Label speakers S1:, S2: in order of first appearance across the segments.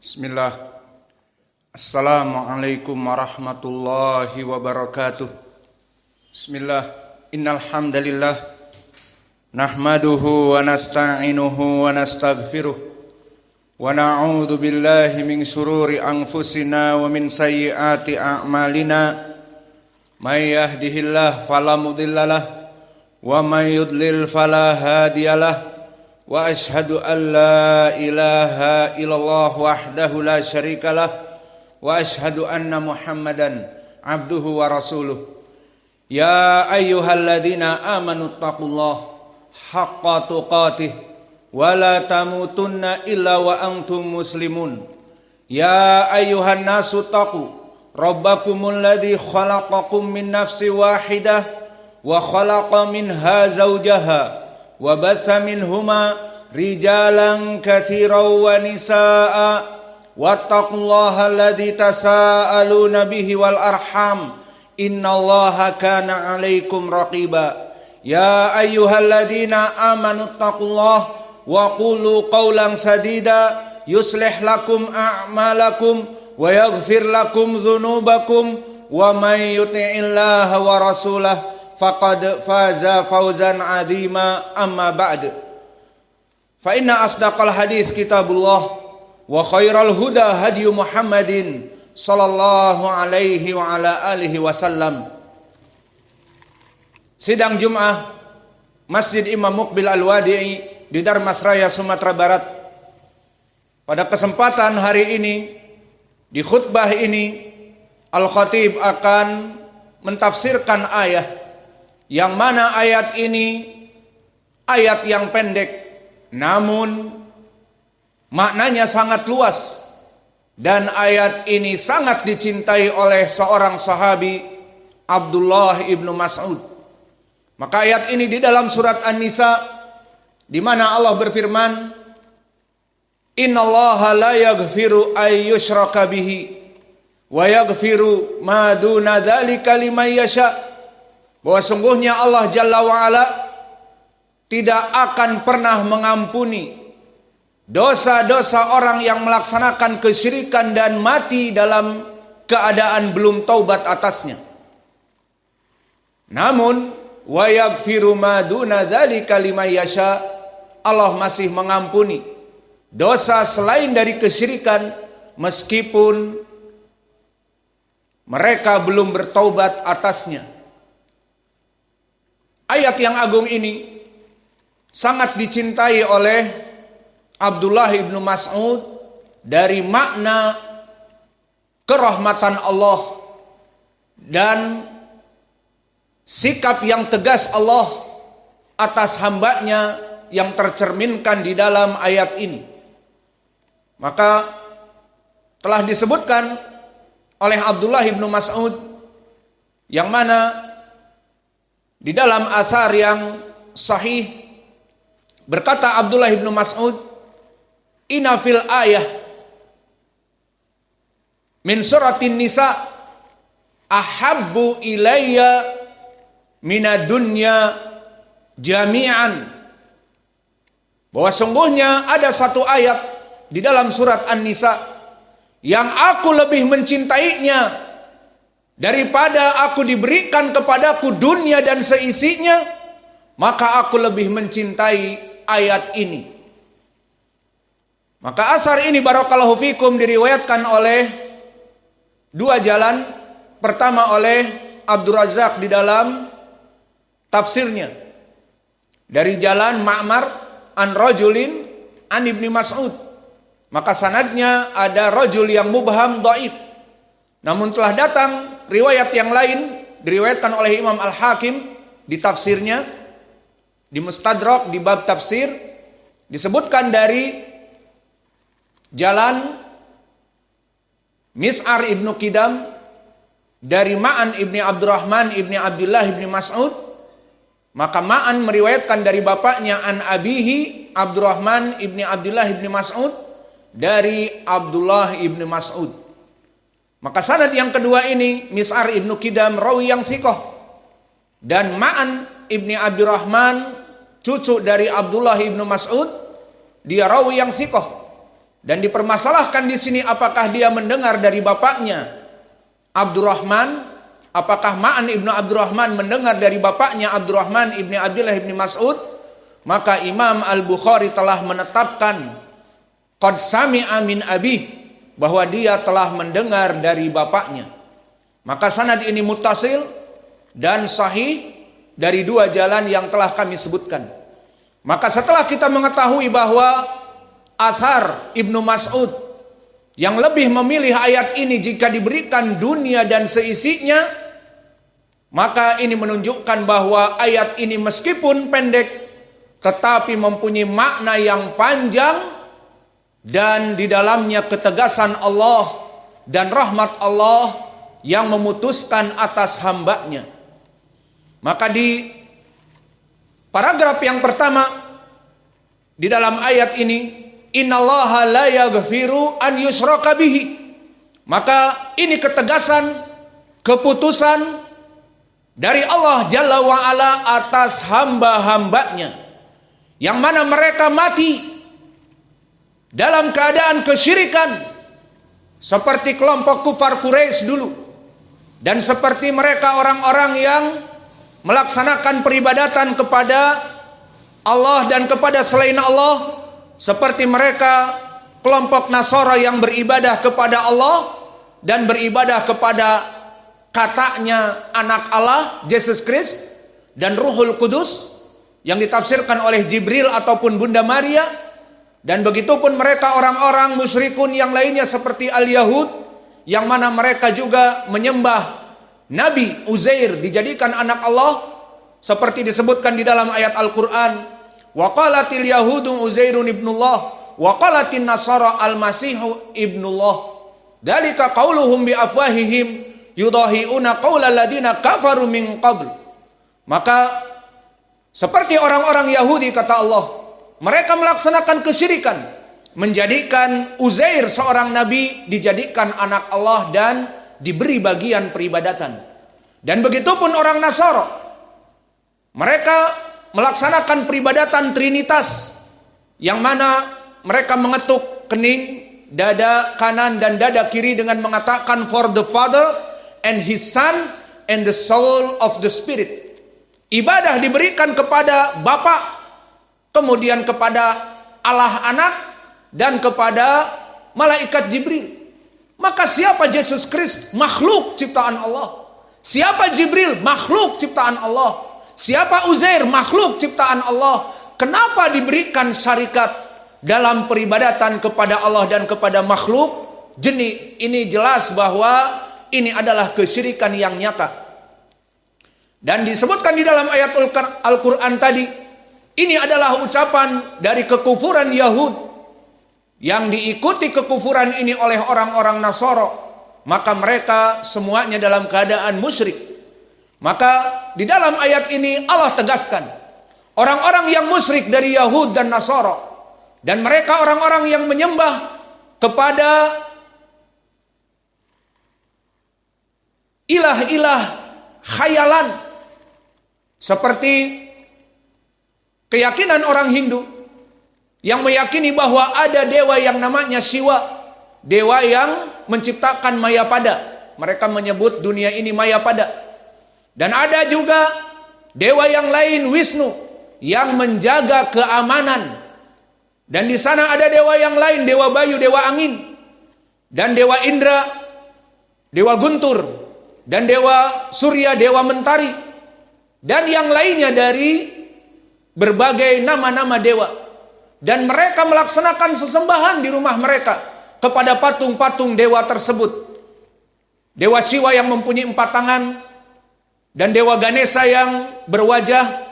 S1: Bismillah. Assalamualaikum warahmatullahi wabarakatuh. Bismillah. Innal hamdalillah nahmaduhu wa nasta'inuhu wa nastaghfiruh wa na'udzu billahi min shururi anfusina wa min sayyiati a'malina. May yahdihillahu fala mudhillalah wa may yudlil fala hadiyalah. Wa ashhadu an la ilaha illallah wahdahu la syarikalah wa ashhadu anna Muhammadan abduhu wa rasuluh. Ya ayyuhalladzina amanu taqullaha haqqa tuqatih wa la tamutunna illa wa antum muslimun. Ya ayyuhan nasu taqu rabbakumul ladzi khalaqakum min nafsin wahidah wa khalaqa minha zawjaha wa batha minhuma rijalan katsiran wa nisaa wattaqullaha alladzi tasaaluna bihi wal arham innallaha kana 'alaikum raqiba. Ya ayyuhalladzina amanu taqullaha wa qulu qawlan sadida yuslih lakum a'malakum wa yaghfir lakum dzunubakum wa may yuti'illaha wa rasulahu faqad faza fawzan 'azima. Amma ba'd. Fa inna asdaqal hadits kitabullah wa khairal huda hadyu Muhammadin sallallahu alaihi wa ala alihi wasallam. Sidang Jum'ah Masjid Imam Muqbil Al-Wadi'i di Darmasraya, Sumatera Barat. Pada kesempatan hari ini, di khutbah ini, Al-Khatib akan mentafsirkan ayat yang mana ayat ini ayat yang pendek, namun maknanya sangat luas, dan ayat ini sangat dicintai oleh seorang sahabi, Abdullah ibnu Mas'ud. Maka ayat ini di dalam surat An-Nisa, di mana Allah berfirman, Innallaha la yaghfiru ay yushraka bihi wa yaghfiru ma duna dzalika liman yasha. Bahwa sungguhnya Allah Jalla wa'ala tidak akan pernah mengampuni dosa-dosa orang yang melaksanakan kesyirikan dan mati dalam keadaan belum taubat atasnya. Namun wa yaghfiru ma duna dzalika liman yasha, Allah masih mengampuni dosa selain dari kesyirikan meskipun mereka belum bertaubat atasnya. Ayat yang agung ini sangat dicintai oleh Abdullah ibnu Mas'ud dari makna kerahmatan Allah dan sikap yang tegas Allah atas hambanya yang tercerminkan di dalam ayat ini. Maka telah disebutkan oleh Abdullah ibnu Mas'ud, yang mana di dalam athar yang sahih berkata Abdullah ibnu Mas'ud, inna fil ayah min suratin nisa ahabbu ilayya minad dunya jami'an. Bahwa sungguhnya ada satu ayat di dalam surat An-Nisa yang aku lebih mencintainya daripada aku diberikan kepadaku dunia dan seisinya, maka aku lebih mencintai ayat ini. Maka asar ini barakallahu fikum diriwayatkan oleh dua jalan. Pertama oleh Abdur Razzaq di dalam tafsirnya dari jalan Ma'mar an rajulin an ibni Mas'ud. Maka sanadnya ada rajul yang mubham dhaif. Namun telah datang riwayat yang lain diriwayatkan oleh Imam Al-Hakim di tafsirnya, di Mustadrak di bab tafsir, disebutkan dari jalan Mis'ar ibnu Qidam dari Ma'an ibni Abdurrahman ibni Abdullah ibni Mas'ud. Maka Ma'an meriwayatkan dari bapaknya an abihi Abdurrahman ibni Abdullah ibni Mas'ud dari Abdullah ibni Mas'ud. Maka sanad yang kedua ini Mis'ar ibnu Qidam rawi yang thiqah, dan Ma'an ibni Abdurrahman cucu dari Abdullah ibnu Mas'ud dia rawi yang thiqah. Dan dipermasalahkan di sini apakah dia mendengar dari bapaknya Abdurrahman, apakah Ma'an ibnu Abdurrahman mendengar dari bapaknya Abdurrahman ibni Abdullah ibni Mas'ud? Maka Imam Al-Bukhari telah menetapkan qad sami'a min abih, bahwa dia telah mendengar dari bapaknya. Maka sanad ini muttasil dan sahih dari dua jalan yang telah kami sebutkan. Maka setelah kita mengetahui bahwa athar Ibnu Mas'ud yang lebih memilih ayat ini jika diberikan dunia dan seisinya, maka ini menunjukkan bahwa ayat ini meskipun pendek tetapi mempunyai makna yang panjang, dan di dalamnya ketegasan Allah dan rahmat Allah yang memutuskan atas hambanya. Maka di paragraf yang pertama di dalam ayat ini, innallaha la yaghfiru an yushraka bihi. Maka ini ketegasan, keputusan dari Allah Jalla wa'ala atas hamba-hambanya yang mana mereka mati dalam keadaan kesyirikan, seperti kelompok kufar Quraisy dulu, dan seperti mereka orang-orang yang melaksanakan peribadatan kepada Allah dan kepada selain Allah, seperti mereka kelompok Nasara yang beribadah kepada Allah dan beribadah kepada katanya anak Allah, Yesus Kristus, dan Ruhul Kudus yang ditafsirkan oleh Jibril ataupun Bunda Maria. Dan begitupun mereka orang-orang musyrikun yang lainnya seperti al-Yahud, yang mana mereka juga menyembah Nabi Uzair dijadikan anak Allah, seperti disebutkan di dalam ayat Al-Quran, wa qalatil yahudu Uzairun ibnullah wa qalatin nasara al-masihu ibnullah dalika qauluhum bi afwahihim yudahiuna qaulal ladina kafaru min qabl. Maka seperti orang-orang Yahudi, kata Allah, mereka melaksanakan kesyirikan, menjadikan Uzair seorang nabi dijadikan anak Allah dan diberi bagian peribadatan. Dan begitupun orang Nasara, mereka melaksanakan peribadatan Trinitas, yang mana mereka mengetuk kening, dada kanan dan dada kiri dengan mengatakan for the Father and His Son and the soul of the Spirit. Ibadah diberikan kepada Bapa, kemudian kepada Allah Anak, dan kepada malaikat Jibril. Maka siapa Yesus Kristus? Makhluk ciptaan Allah. Siapa Jibril? Makhluk ciptaan Allah. Siapa Uzair? Makhluk ciptaan Allah. Kenapa diberikan syarikat dalam peribadatan kepada Allah dan kepada makhluk? Ini jelas bahwa ini adalah kesyirikan yang nyata. Dan disebutkan di dalam ayat Al-Quran tadi, ini adalah ucapan dari kekufuran Yahud, yang diikuti kekufuran ini oleh orang-orang Nasara. Maka mereka semuanya dalam keadaan musyrik. Maka di dalam ayat ini Allah tegaskan, orang-orang yang musyrik dari Yahud dan Nasara, dan mereka orang-orang yang menyembah kepada ilah-ilah khayalan, seperti keyakinan orang Hindu yang meyakini bahwa ada dewa yang namanya Siwa, dewa yang menciptakan Mayapada. Mereka menyebut dunia ini Mayapada. Dan ada juga dewa yang lain, Wisnu, yang menjaga keamanan. Dan di sana ada dewa yang lain, dewa Bayu, dewa angin, dan dewa Indra, dewa Guntur, dan dewa Surya, dewa Mentari, dan yang lainnya dari berbagai nama-nama dewa. Dan mereka melaksanakan sesembahan di rumah mereka kepada patung-patung dewa tersebut. Dewa Siwa yang mempunyai 4 tangan, dan dewa Ganesha yang berwajah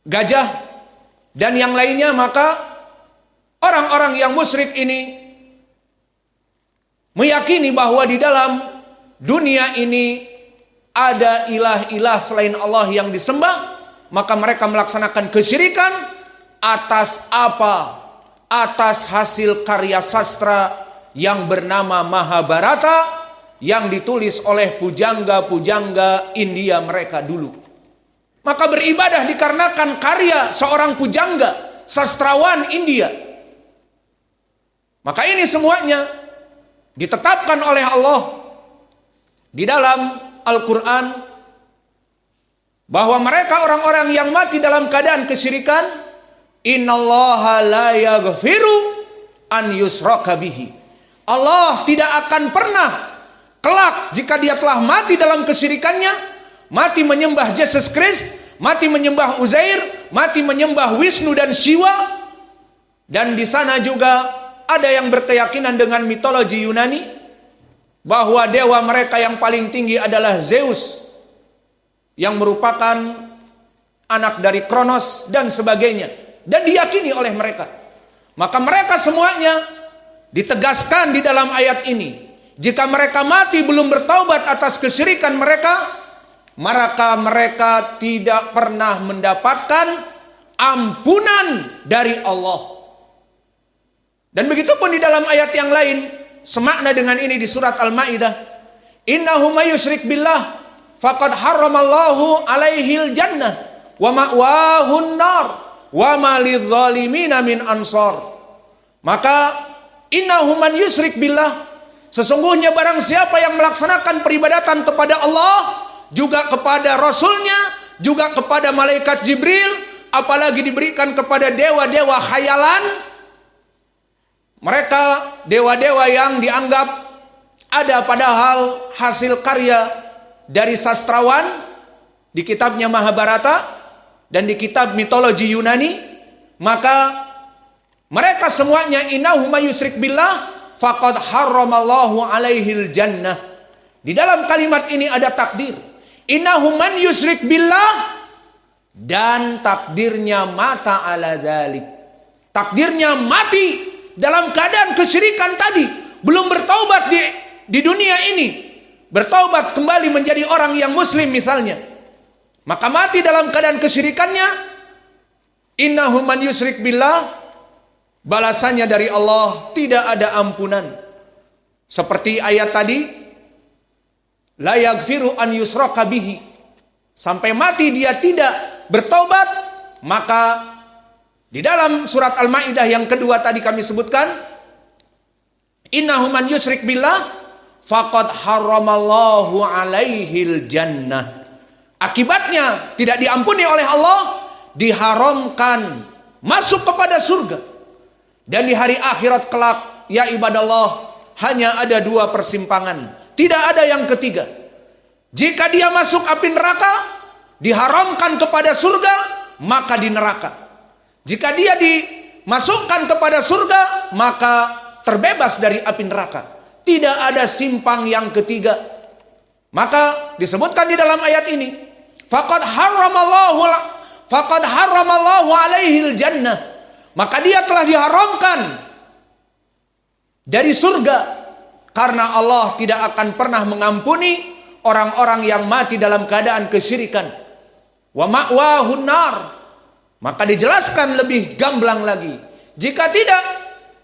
S1: gajah, dan yang lainnya. Maka orang-orang yang musyrik ini meyakini bahwa di dalam dunia ini ada ilah-ilah selain Allah yang disembah. Maka mereka melaksanakan kesyirikan atas apa? Atas hasil karya sastra yang bernama Mahabharata, yang ditulis oleh pujangga-pujangga India mereka dulu. Maka beribadah dikarenakan karya seorang pujangga, sastrawan India, Maka ini semuanya ditetapkan oleh Allah di dalam Al-Quran, bahwa mereka orang-orang yang mati dalam keadaan kesyirikan, innallaha la yaghfiru an yushraka bihi. Allah tidak akan pernah kelak jika dia telah mati dalam kesyirikannya, mati menyembah Yesus Kristus, mati menyembah Uzair, mati menyembah Wisnu dan Siwa. Dan di sana juga ada yang berkeyakinan dengan mitologi Yunani, bahwa dewa mereka yang paling tinggi adalah Zeus, yang merupakan anak dari Kronos dan sebagainya, dan diyakini oleh mereka. Maka mereka semuanya ditegaskan di dalam ayat ini, jika mereka mati belum bertaubat atas kesyirikan mereka, maka mereka tidak pernah mendapatkan ampunan dari Allah. Dan begitu pun di dalam ayat yang lain semakna dengan ini di surat Al-Maidah, innahu may yusyrik billah faqad harramallahu alaihil jannah wa ma'wahun nar wa ma lidzalimina min ansar. Maka innahu man yusyrik billah, sesungguhnya barang siapa yang melaksanakan peribadatan kepada Allah, juga kepada Rasulnya, juga kepada malaikat Jibril, apalagi diberikan kepada dewa-dewa khayalan, mereka dewa-dewa yang dianggap ada padahal hasil karya dari sastrawan di kitabnya Mahabharata dan di kitab mitologi Yunani, maka mereka semuanya innahu may yusyrik billah faqad harramallahu alaihil jannah. Di dalam kalimat ini ada takdir, innahu man yusyrik billah, dan takdirnya mata ala dzalik, takdirnya mati dalam keadaan kesyirikan tadi, belum bertaubat di dunia ini, bertaubat kembali menjadi orang yang muslim misalnya, maka mati dalam keadaan kesyirikannya, innahu man yusyrik billah, balasannya dari Allah tidak ada ampunan. Seperti ayat tadi, la yaghfiru an yushraka bihi, sampai mati dia tidak bertaubat. Maka di dalam surat Al-Maidah yang kedua tadi kami sebutkan, innahu man yusyrik billah faqad harramallahu alaihil jannah. Akibatnya tidak diampuni oleh Allah, diharamkan masuk kepada surga. Dan di hari akhirat kelak, ya ibadallah, hanya ada dua persimpangan, tidak ada yang ketiga. Jika dia masuk api neraka, diharamkan kepada surga, maka di neraka. Jika dia dimasukkan kepada surga, maka terbebas dari api neraka. Tidak ada simpang yang ketiga. Maka disebutkan di dalam ayat ini, faqad harramallahu alaihil jannah, maka dia telah diharamkan dari surga, karena Allah tidak akan pernah mengampuni orang-orang yang mati dalam keadaan kesyirikan. Wa ma'wahun nar. Maka dijelaskan lebih gamblang lagi, jika tidak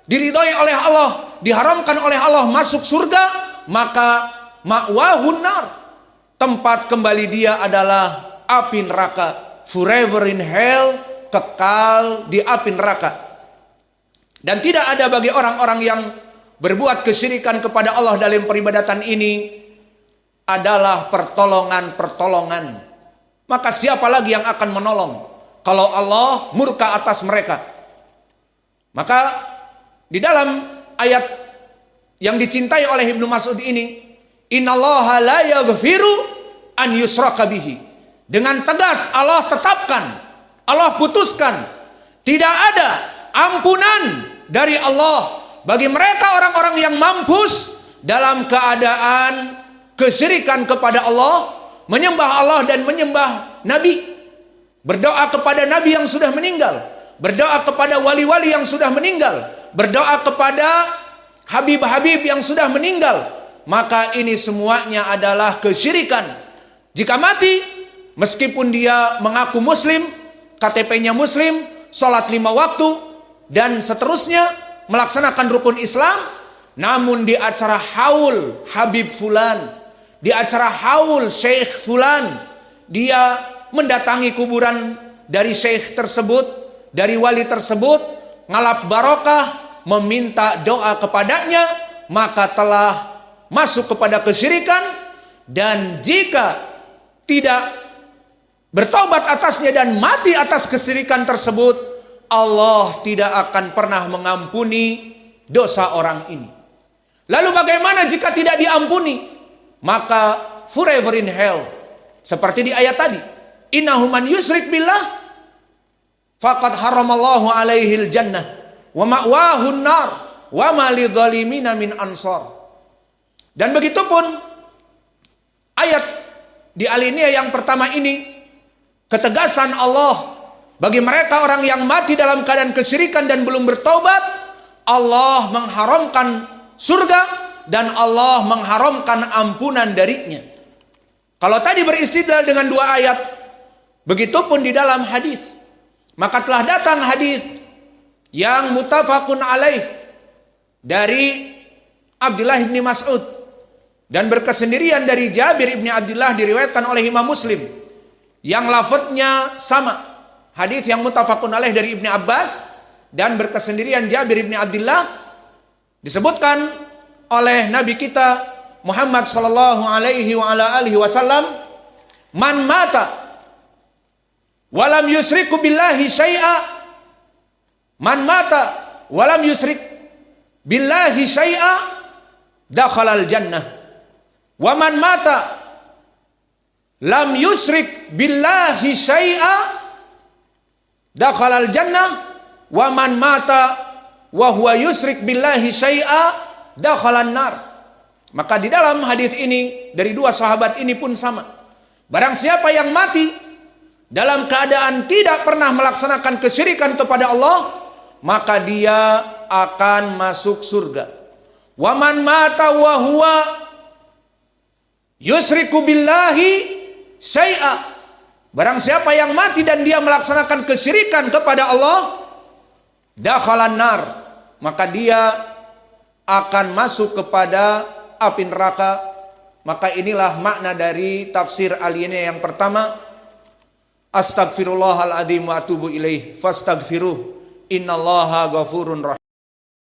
S1: diridhoi oleh Allah, diharamkan oleh Allah masuk surga, maka ma'wahun nar, tempat kembali dia adalah api neraka, forever in hell, kekal di api neraka. Dan tidak ada bagi orang-orang yang berbuat kesyirikan kepada Allah dalam peribadatan ini adalah pertolongan-pertolongan. Maka siapa lagi yang akan menolong kalau Allah murka atas mereka? Maka di dalam ayat yang dicintai oleh Ibnu Mas'ud ini, innallaha la yaghfiru an yushraka bihi, dengan tegas Allah tetapkan, Allah putuskan, tidak ada ampunan dari Allah bagi mereka orang-orang yang mampus dalam keadaan kesyirikan kepada Allah, menyembah Allah dan menyembah Nabi, berdoa kepada Nabi yang sudah meninggal, berdoa kepada wali-wali yang sudah meninggal, berdoa kepada habib-habib yang sudah meninggal. Maka ini semuanya adalah kesyirikan. Jika mati, meskipun dia mengaku muslim, KTP-nya muslim, sholat 5 waktu, dan seterusnya, melaksanakan rukun Islam, namun di acara haul Habib Fulan, di acara haul Syekh Fulan, dia mendatangi kuburan dari syekh tersebut, dari wali tersebut, ngalap barokah, meminta doa kepadanya, maka telah masuk kepada kesyirikan. Dan jika tidak bertobat atasnya dan mati atas kesyirikan tersebut, Allah tidak akan pernah mengampuni dosa orang ini. Lalu bagaimana jika tidak diampuni? Maka forever in hell. Seperti di ayat tadi, innahu man yusyrik billah faqad haramallahu alaihil jannah wa ma'wahun nar wa ma lidzalimina min ansar. Dan begitupun ayat di alinea yang pertama ini, ketegasan Allah bagi mereka orang yang mati dalam keadaan kesyirikan dan belum bertaubat, Allah mengharamkan surga dan Allah mengharamkan ampunan darinya. Kalau tadi beristidlal dengan dua ayat, begitupun di dalam hadis. Maka telah datang hadis yang muttafaqun alaih dari Abdullah bin Mas'ud dan berkesendirian dari Jabir bin Abdullah, diriwayatkan oleh Imam Muslim yang lafadznya sama. Hadis yang muttafaqun alaih dari Ibnu Abbas dan berkesendirian Jabir bin Abdullah, disebutkan oleh Nabi kita Muhammad sallallahu alaihi wa ala alihi wasallam, man mata walam yusriku billahi syai'a, man mata walam yusrik billahi syai'a dakhalal jannah, wa man mata lam yusrik billahi syai'a dakhalal jannah, wa man mata wa huwa yusrik billahi syai'a dakhalan nar. Maka di dalam hadis ini dari dua sahabat ini pun sama. Barang siapa yang mati dalam keadaan tidak pernah melaksanakan kesyirikan kepada Allah, maka dia akan masuk surga. Wa man mata wa huwa yusriku billahi syai'a, barang siapa yang mati dan dia melaksanakan kesyirikan kepada Allah, dakhalan nar, maka dia akan masuk kepada api neraka. Maka inilah makna dari tafsir alinea yang pertama, astagfirullahaladzim wa atubu ilaih fastaghfiruh innallaha ghafurun rahim.